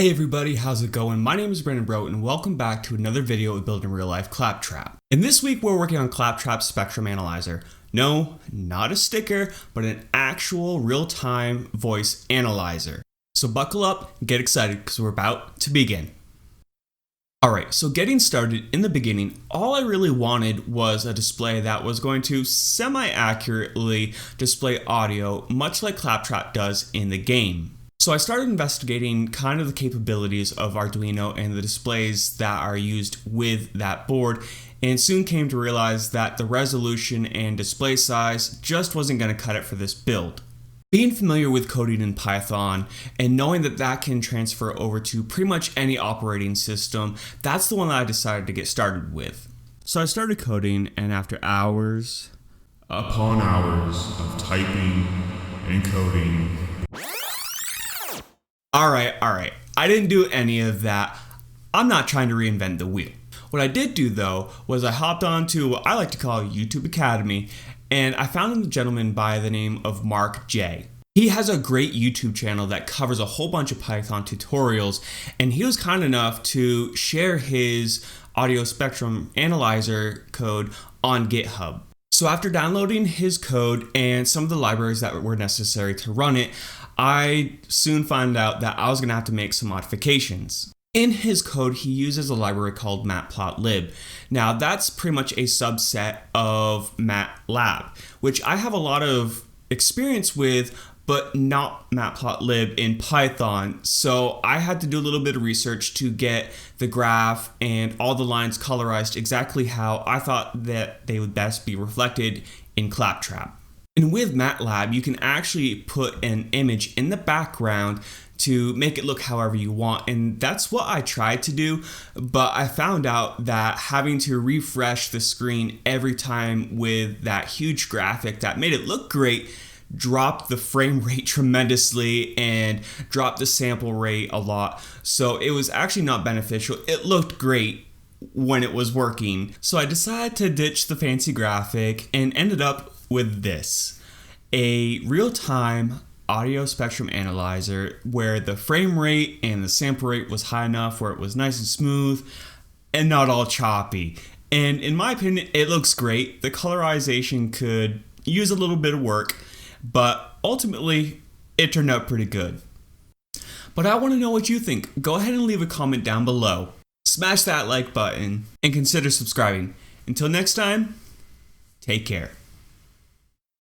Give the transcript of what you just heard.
Hey everybody, how's it going? My name is Brandon Bro and welcome back to another video of building real life Claptrap. And this week we're working on Claptrap Spectrum Analyzer. No, not a sticker, but an actual real-time voice analyzer. So buckle up and get excited because we're about to begin. Alright, so getting started in the beginning, all I really wanted was a display that was going to semi-accurately display audio, much like Claptrap does in the game. So I started investigating kind of the capabilities of Arduino and the displays that are used with that board, and soon came to realize that the resolution and display size just wasn't going to cut it for this build. Being familiar with coding in Python and knowing that that can transfer over to pretty much any operating system, that's the one that I decided to get started with. So I started coding, and after hours upon hours of typing and coding. Alright, I didn't do any of that. I'm not trying to reinvent the wheel. What I did do though was I hopped onto what I like to call YouTube Academy, and I found a gentleman by the name of Mark J. He has a great YouTube channel that covers a whole bunch of Python tutorials, and he was kind enough to share his audio spectrum analyzer code on GitHub. So after downloading his code and some of the libraries that were necessary to run it, I soon found out that I was going to have to make some modifications. In his code, he uses a library called Matplotlib. Now, that's pretty much a subset of MATLAB, which I have a lot of experience with, but not Matplotlib in Python. So I had to do a little bit of research to get the graph and all the lines colorized exactly how I thought that they would best be reflected in Claptrap. And with MATLAB, you can actually put an image in the background to make it look however you want, and that's what I tried to do, but I found out that having to refresh the screen every time with that huge graphic that made it look great dropped the frame rate tremendously and dropped the sample rate a lot, so it was actually not beneficial. It looked great when it was working, so I decided to ditch the fancy graphic and ended up with this, a real-time audio spectrum analyzer where the frame rate and the sample rate was high enough where it was nice and smooth and not all choppy. And in my opinion, it looks great. The colorization could use a little bit of work, but ultimately it turned out pretty good. But I want to know what you think. Go ahead and leave a comment down below. Smash that like button and consider subscribing. Until next time, take care.